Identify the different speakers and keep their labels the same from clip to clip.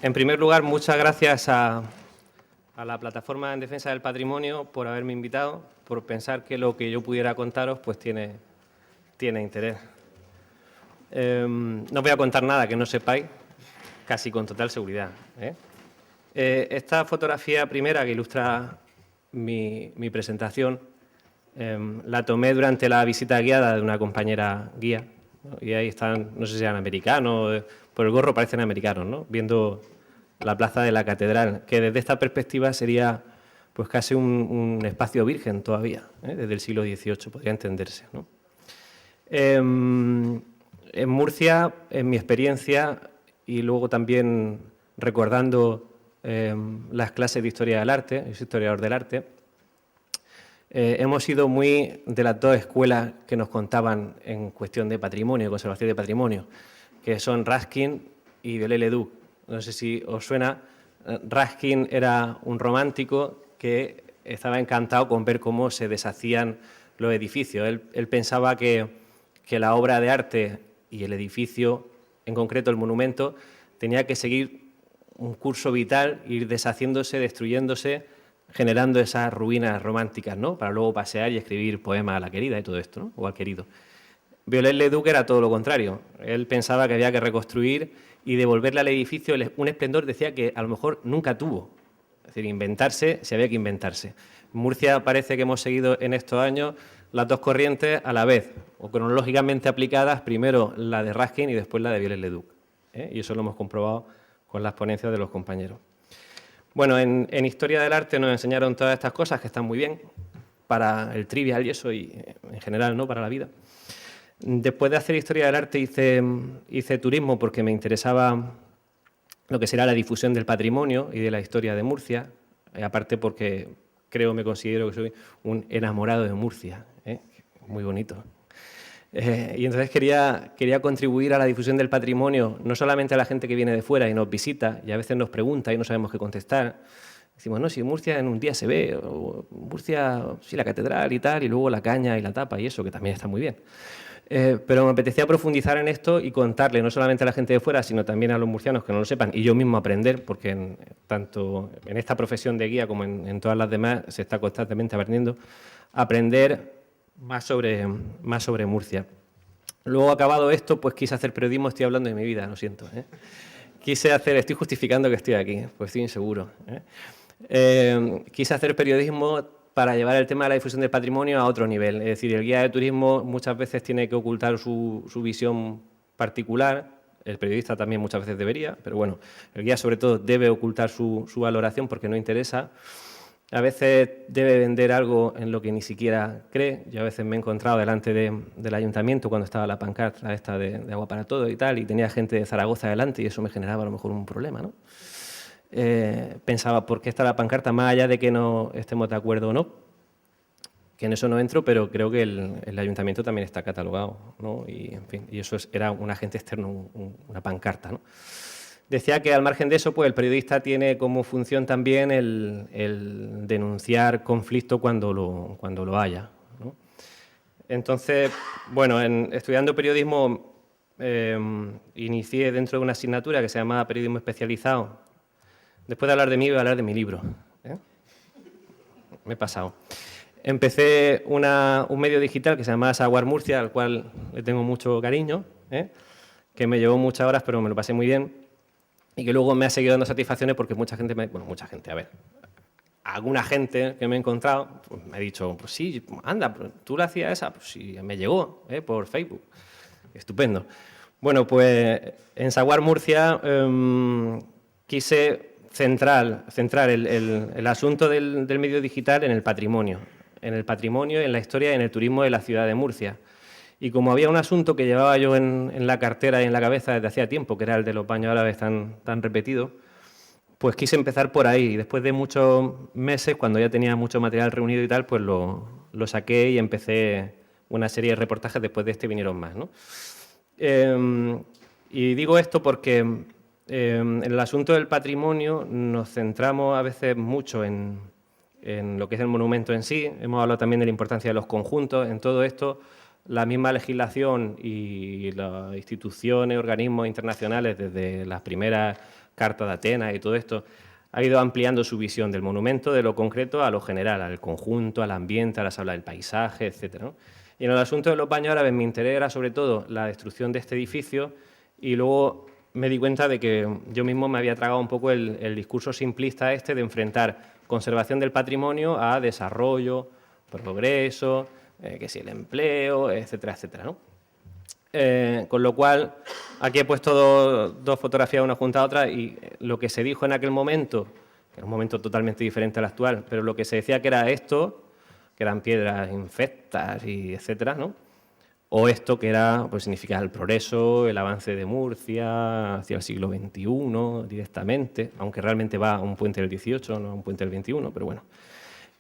Speaker 1: En primer lugar, muchas gracias a la Plataforma en Defensa del Patrimonio por haberme invitado, por pensar que lo que yo pudiera contaros pues tiene interés. No os voy a contar nada que no sepáis, casi con total seguridad. Esta fotografía primera que ilustra mi presentación la tomé durante la visita guiada de una compañera guía, ¿no? Y ahí están, no sé si eran americanos, por el gorro parecen americanos, ¿no? Viendo la plaza de la catedral, que desde esta perspectiva sería pues casi un espacio virgen todavía, desde el siglo XVIII, podría entenderse, ¿no? En Murcia, en mi experiencia, y luego también recordando las clases de Historia del Arte, yo soy historiador del arte, hemos sido muy de las dos escuelas que nos contaban en cuestión de patrimonio, conservación de patrimonio, que son Ruskin y Viollet-le-Duc. No sé si os suena. Ruskin era un romántico que estaba encantado con ver cómo se deshacían los edificios. Él pensaba que la obra de arte y el edificio, en concreto el monumento, tenía que seguir un curso vital, ir deshaciéndose, destruyéndose, generando esas ruinas románticas, ¿no? Para luego pasear y escribir poemas a la querida y todo esto, ¿no? O al querido. Viollet-le-Duc era todo lo contrario. Él pensaba que había que reconstruir y devolverle al edificio un esplendor, decía, que a lo mejor nunca tuvo. Es decir, inventarse, si había que inventarse. En Murcia parece que hemos seguido en estos años las dos corrientes a la vez, o cronológicamente aplicadas, primero la de Ruskin y después la de Viollet-le-Duc. Y eso lo hemos comprobado con las ponencias de los compañeros. Bueno, en Historia del Arte nos enseñaron todas estas cosas que están muy bien para el trivial y eso, y en general, ¿no?, para la vida. Después de hacer Historia del Arte hice turismo porque me interesaba lo que será la difusión del patrimonio y de la historia de Murcia, aparte porque me considero que soy un enamorado de Murcia, muy bonito. Y entonces quería contribuir a la difusión del patrimonio, no solamente a la gente que viene de fuera y nos visita y a veces nos pregunta y no sabemos qué contestar. Decimos, no, si Murcia en un día se ve, o Murcia, sí, la catedral y tal, y luego la caña y la tapa y eso, que también está muy bien. Pero me apetecía profundizar en esto y contarle no solamente a la gente de fuera, sino también a los murcianos que no lo sepan, y yo mismo aprender, porque tanto en esta profesión de guía como en todas las demás se está constantemente aprendiendo, aprender más sobre Murcia. Luego, acabado esto, pues quise hacer periodismo. Estoy hablando de mi vida, lo siento. Estoy justificando que estoy aquí, pues estoy inseguro. Quise hacer periodismo para llevar el tema de la difusión del patrimonio a otro nivel. Es decir, el guía de turismo muchas veces tiene que ocultar su visión particular. El periodista también muchas veces debería, pero bueno, el guía sobre todo debe ocultar su valoración porque no interesa. A veces debe vender algo en lo que ni siquiera cree. Yo a veces me he encontrado delante del ayuntamiento cuando estaba la pancarta esta de Agua para Todos y tal, y tenía gente de Zaragoza delante y eso me generaba a lo mejor un problema, ¿no? Pensaba, ¿por qué está la pancarta? Más allá de que no estemos de acuerdo o no, que en eso no entro, pero creo que el ayuntamiento también está catalogado, ¿no? Y, en fin, y eso era un agente externo, una pancarta, ¿no? Decía que al margen de eso, pues el periodista tiene como función también el denunciar conflicto cuando lo haya, ¿no? Entonces, bueno, estudiando periodismo inicié dentro de una asignatura que se llama Periodismo Especializado. Después de hablar de mí, voy a hablar de mi libro. Me he pasado. Empecé un medio digital que se llama Saguar Murcia, al cual le tengo mucho cariño, que me llevó muchas horas, pero me lo pasé muy bien. Y que luego me ha seguido dando satisfacciones porque mucha gente, alguna gente que me he encontrado pues me ha dicho, pues sí, anda, tú la hacías esa, pues sí, me llegó por Facebook. Estupendo. Bueno, pues en Saguar Murcia quise centrar el asunto del medio digital en el patrimonio, en la historia y en el turismo de la ciudad de Murcia. Y como había un asunto que llevaba yo en la cartera y en la cabeza desde hacía tiempo, que era el de los baños árabes tan repetido, pues quise empezar por ahí. Y después de muchos meses, cuando ya tenía mucho material reunido y tal, pues lo saqué y empecé una serie de reportajes. Después de este vinieron más, ¿no? Y digo esto porque en el asunto del patrimonio nos centramos a veces mucho en lo que es el monumento en sí. Hemos hablado también de la importancia de los conjuntos. En todo esto la misma legislación y las instituciones, organismos internacionales, desde las primeras cartas de Atenas y todo esto, ha ido ampliando su visión del monumento, de lo concreto a lo general, al conjunto, al ambiente, a las hablas del paisaje, etc., ¿no? Y en el asunto de los baños árabes mi interés era sobre todo la destrucción de este edificio, y luego me di cuenta de que yo mismo me había tragado un poco el discurso simplista este de enfrentar conservación del patrimonio a desarrollo, progreso, que si el empleo, etcétera, etcétera, ¿no? Con lo cual, aquí he puesto dos fotografías una junto a otra, y lo que se dijo en aquel momento, que era un momento totalmente diferente al actual, pero lo que se decía que era esto, que eran piedras infectas y etcétera, ¿no? O esto que era, pues significaba el progreso, el avance de Murcia hacia el siglo XXI directamente, aunque realmente va a un puente del XVIII, no a un puente del XXI, pero bueno.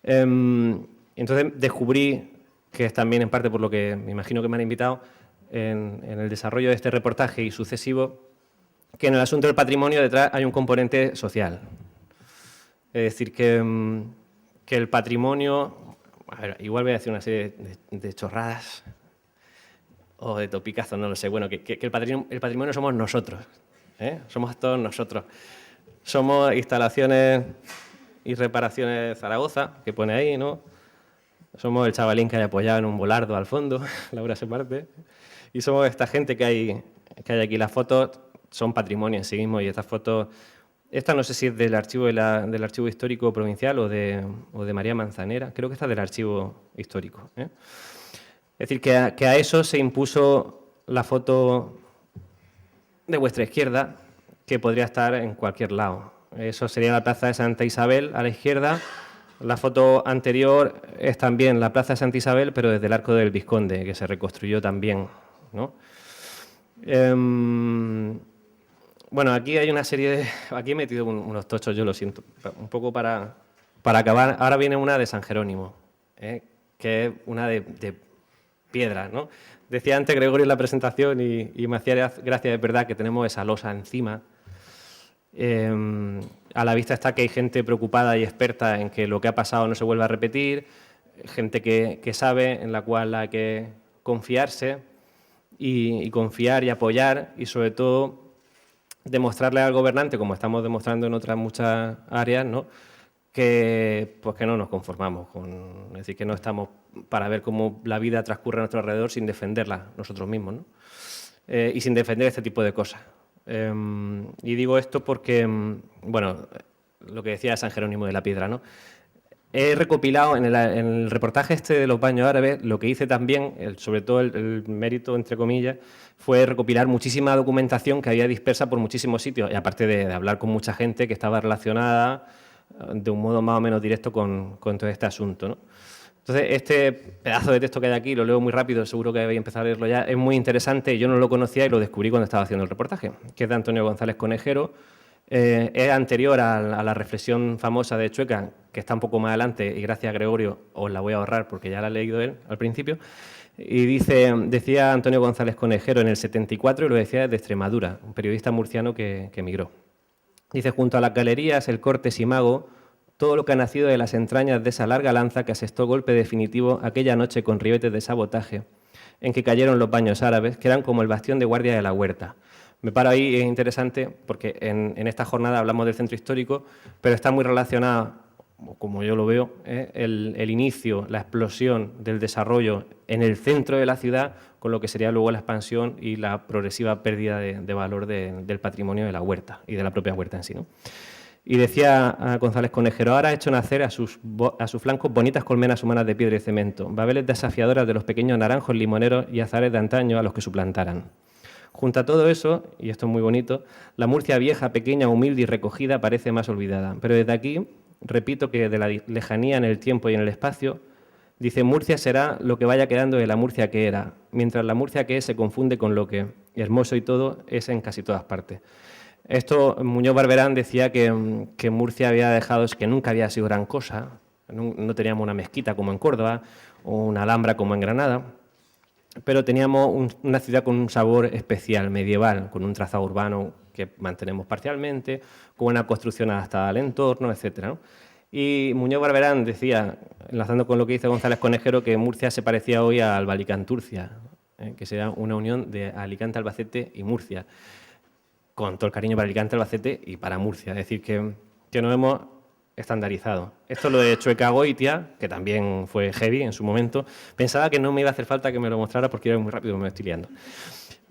Speaker 1: Entonces descubrí, que es también en parte por lo que me imagino que me han invitado, en el desarrollo de este reportaje y sucesivo, que en el asunto del patrimonio detrás hay un componente social. Es decir, que el patrimonio, a ver, igual voy a decir una serie de chorradas o de topicazos, no lo sé, bueno, que el patrimonio somos nosotros, ¿eh? Somos todos nosotros. Somos Instalaciones y Reparaciones Zaragoza, que pone ahí, ¿no? Somos el chavalín que hay apoyado en un volardo al fondo, Laura se parte. Y somos esta gente que hay aquí. Las fotos son patrimonio en sí mismo, y estas fotos, esta no sé si es del archivo del Archivo Histórico Provincial o de María Manzanera, creo que esta es del Archivo Histórico, ¿eh? Es decir, que a eso se impuso la foto de vuestra izquierda, que podría estar en cualquier lado. Eso sería la Plaza de Santa Isabel a la izquierda. La foto anterior es también la Plaza de Santa Isabel, pero desde el Arco del Vizconde, que se reconstruyó también, ¿no? Bueno, aquí hay una serie de... Aquí he metido unos tochos, yo lo siento, un poco para acabar. Ahora viene una de San Jerónimo, que es una de piedra, ¿no? Decía antes Gregorio en la presentación, y me hacía gracia, de verdad, que tenemos esa losa encima. A la vista está que hay gente preocupada y experta en que lo que ha pasado no se vuelva a repetir, gente que sabe, en la cual hay que confiarse y confiar y apoyar, y sobre todo demostrarle al gobernante, como estamos demostrando en otras muchas áreas, ¿no?, que no nos conformamos es decir, que no estamos para ver cómo la vida transcurre a nuestro alrededor sin defenderla nosotros mismos, ¿no? Y sin defender este tipo de cosas. Y digo esto porque, bueno, lo que decía San Jerónimo de la Piedra, ¿no? He recopilado en el reportaje este de los baños árabes, lo que hice también, sobre todo el mérito, entre comillas, fue recopilar muchísima documentación que había dispersa por muchísimos sitios, y aparte de hablar con mucha gente que estaba relacionada de un modo más o menos directo con todo este asunto, ¿no? Entonces, este pedazo de texto que hay aquí, lo leo muy rápido, seguro que habéis empezado a leerlo ya, es muy interesante, yo no lo conocía y lo descubrí cuando estaba haciendo el reportaje, que es de Antonio González Conejero. Es anterior a la reflexión famosa de Chueca, que está un poco más adelante, y gracias a Gregorio os la voy a ahorrar porque ya la ha leído él al principio. Y decía Antonio González Conejero en el 74, y lo decía desde Extremadura, un periodista murciano que emigró. Dice: junto a las galerías, el corte Simago, todo lo que ha nacido de las entrañas de esa larga lanza que asestó golpe definitivo aquella noche con ribetes de sabotaje, en que cayeron los baños árabes, que eran como el bastión de guardia de la huerta. Me paro ahí, es interesante, porque en esta jornada hablamos del centro histórico, pero está muy relacionada, como yo lo veo, el inicio, la explosión del desarrollo en el centro de la ciudad, con lo que sería luego la expansión y la progresiva pérdida de valor del patrimonio de la huerta y de la propia huerta en sí, ¿no? Y decía a González Conejero: ahora ha hecho nacer a sus flancos bonitas colmenas humanas de piedra y cemento, babeles desafiadoras de los pequeños naranjos limoneros y azares de antaño a los que suplantaran. Junto a todo eso, y esto es muy bonito, la Murcia vieja, pequeña, humilde y recogida parece más olvidada. Pero desde aquí, repito que de la lejanía en el tiempo y en el espacio, dice: Murcia será lo que vaya quedando de la Murcia que era, mientras la Murcia que es se confunde con lo que, hermoso y todo, es en casi todas partes. Esto, Muñoz Barberán decía que Murcia había dejado, es que nunca había sido gran cosa, no teníamos una mezquita como en Córdoba o una alhambra como en Granada, pero teníamos una ciudad con un sabor especial, medieval, con un trazado urbano que mantenemos parcialmente, con una construcción adaptada al entorno, etc., ¿no? Y Muñoz Barberán decía, enlazando con lo que dice González Conejero, que Murcia se parecía hoy a Albalicanturcia, que sería una unión de Alicante, Albacete y Murcia, con todo el cariño para Alicante, Albacete y para Murcia. Es decir, que nos hemos estandarizado. Esto lo de Chueca Goitia, que también fue heavy en su momento. Pensaba que no me iba a hacer falta que me lo mostrara porque iba muy rápido, me estoy liando.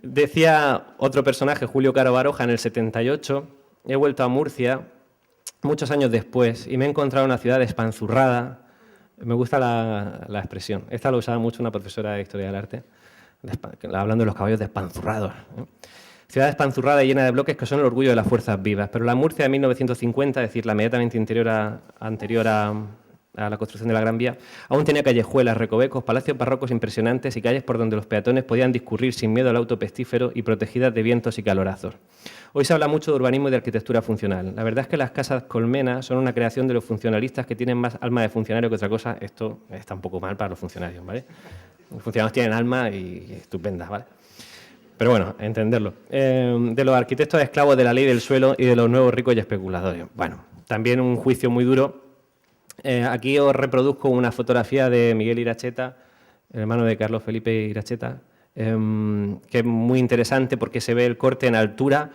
Speaker 1: Decía otro personaje, Julio Caro Baroja, en el 78, he vuelto a Murcia muchos años después y me he encontrado una ciudad espanzurrada. Me gusta la expresión. Esta lo usaba mucho una profesora de Historia del Arte, hablando de los caballos despanzurrados. Ciudad espanzurrada y llena de bloques que son el orgullo de las fuerzas vivas. Pero la Murcia de 1950, es decir, la inmediatamente anterior a la construcción de la Gran Vía, aún tenía callejuelas, recovecos, palacios barrocos impresionantes y calles por donde los peatones podían discurrir sin miedo al auto pestífero y protegidas de vientos y calorazos. Hoy se habla mucho de urbanismo y de arquitectura funcional. La verdad es que las casas colmenas son una creación de los funcionalistas que tienen más alma de funcionario que otra cosa. Esto está un poco mal para los funcionarios, ¿vale? Los funcionarios tienen alma y estupenda, ¿vale? Pero bueno, entenderlo. De los arquitectos esclavos de la ley del suelo y de los nuevos ricos y especuladores. Bueno, también un juicio muy duro. Aquí os reproduzco una fotografía de Miguel Iracheta, el hermano de Carlos Felipe Iracheta, que es muy interesante porque se ve el corte en altura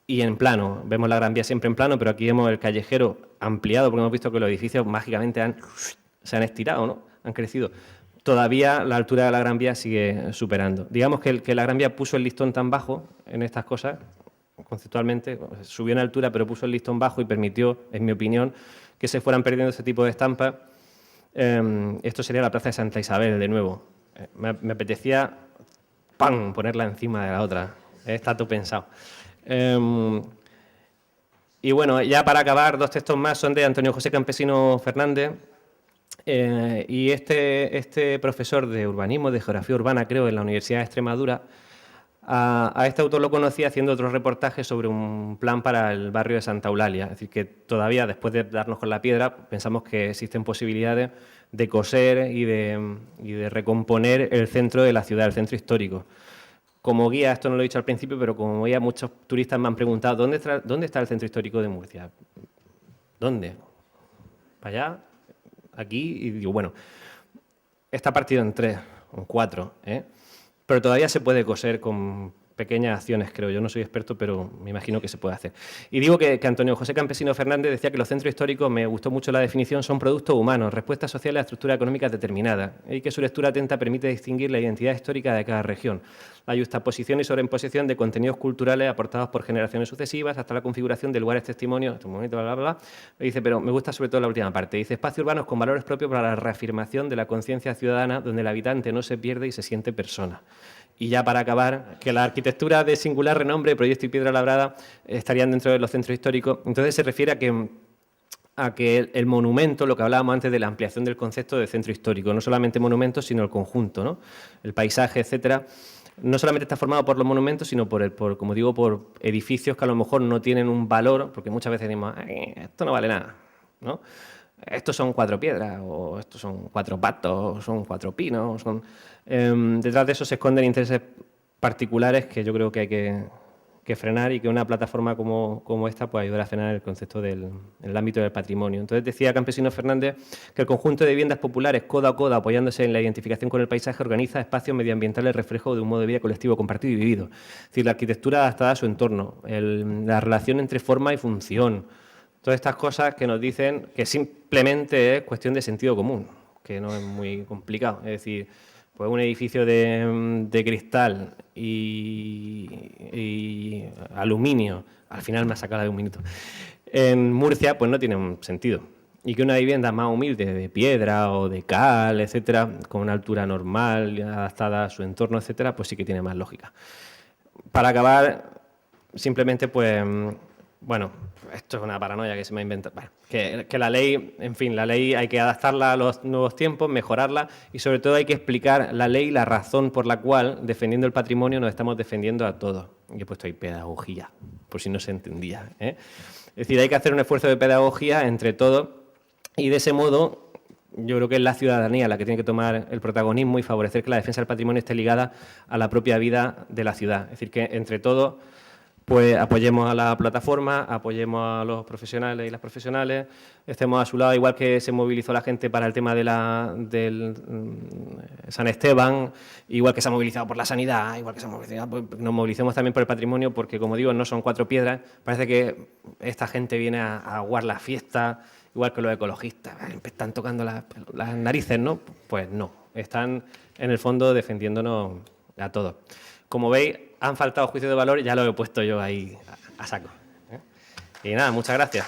Speaker 1: y en plano. Vemos la Gran Vía siempre en plano, pero aquí vemos el callejero ampliado porque hemos visto que los edificios mágicamente se han estirado, ¿no? Han crecido. Todavía la altura de la Gran Vía sigue superando. Digamos que la Gran Vía puso el listón tan bajo en estas cosas, conceptualmente, subió en altura, pero puso el listón bajo y permitió, en mi opinión, que se fueran perdiendo ese tipo de estampas. Esto sería la Plaza de Santa Isabel, de nuevo. Me apetecía, ¡pam!, ponerla encima de la otra. Está todo pensado. Y bueno, ya para acabar, dos textos más son de Antonio José Campesino Fernández. Y este profesor de urbanismo, de geografía urbana, creo, en la Universidad de Extremadura, a este autor lo conocí haciendo otros reportajes sobre un plan para el barrio de Santa Eulalia. Es decir, que todavía, después de darnos con la piedra, pensamos que existen posibilidades de coser y de recomponer el centro de la ciudad, el centro histórico. Como guía, esto no lo he dicho al principio, pero como guía muchos turistas me han preguntado ¿dónde está el centro histórico de Murcia? ¿Dónde? ¿Para allá? Aquí, y digo, bueno, está partido en 3 o en 4, pero todavía se puede coser con pequeñas acciones, creo. Yo no soy experto, pero me imagino que se puede hacer. Y digo que Antonio José Campesino Fernández decía que los centros históricos, me gustó mucho la definición, son productos humanos, respuestas sociales a estructuras económicas determinadas, y que su lectura atenta permite distinguir la identidad histórica de cada región, la juxtaposición y sobreimposición de contenidos culturales aportados por generaciones sucesivas hasta la configuración de lugares testimonios, un momento, bla, bla, bla. Dice, pero me gusta sobre todo la última parte. Dice, espacios urbanos con valores propios para la reafirmación de la conciencia ciudadana, donde el habitante no se pierde y se siente persona. Y ya para acabar, que la arquitectura de singular renombre, Proyecto y Piedra Labrada, estarían dentro de los centros históricos. Entonces se refiere a que el monumento, lo que hablábamos antes de la ampliación del concepto de centro histórico, no solamente monumentos, sino el conjunto, ¿no? El paisaje, etcétera, no solamente está formado por los monumentos, sino como digo, por edificios que a lo mejor no tienen un valor, porque muchas veces decimos, esto no vale nada, ¿no? Estos son 4 piedras, o estos son 4 patos, o son 4 pinos. Detrás de eso se esconden intereses particulares que yo creo que hay que frenar y que una plataforma como esta puede ayudar a frenar el concepto en el ámbito del patrimonio. Entonces decía Campesino Fernández que el conjunto de viviendas populares, codo a codo, apoyándose en la identificación con el paisaje, organiza espacios medioambientales reflejo de un modo de vida colectivo, compartido y vivido. Es decir, la arquitectura adaptada a su entorno, la relación entre forma y función. Todas estas cosas que nos dicen que simplemente es cuestión de sentido común, que no es muy complicado. Es decir, pues un edificio de cristal y aluminio, al final me ha sacado de un minuto, en Murcia pues no tiene un sentido. Y que una vivienda más humilde, de piedra o de cal, etcétera, con una altura normal, adaptada a su entorno, etcétera, pues sí que tiene más lógica. Para acabar, simplemente pues... Bueno, esto es una paranoia que se me ha inventado. Bueno, que la ley, en fin, la ley hay que adaptarla a los nuevos tiempos, mejorarla y sobre todo hay que explicar la ley, la razón por la cual, defendiendo el patrimonio, nos estamos defendiendo a todos. Y he puesto ahí pedagogía, por si no se entendía, Es decir, hay que hacer un esfuerzo de pedagogía entre todos y de ese modo yo creo que es la ciudadanía la que tiene que tomar el protagonismo y favorecer que la defensa del patrimonio esté ligada a la propia vida de la ciudad. Es decir, que entre todos pues apoyemos a la plataforma, apoyemos a los profesionales y las profesionales, estemos a su lado, igual que se movilizó la gente para el tema de del San Esteban, igual que se ha movilizado por la sanidad, igual que se ha movilizado, pues nos movilicemos también por el patrimonio, porque, como digo, no son 4 piedras, parece que esta gente viene a aguar la fiesta, igual que los ecologistas, están tocando las narices, ¿no? Pues no, están en el fondo defendiéndonos a todos. Como veis, han faltado juicios de valor, ya lo he puesto yo ahí a saco. Y nada, muchas gracias.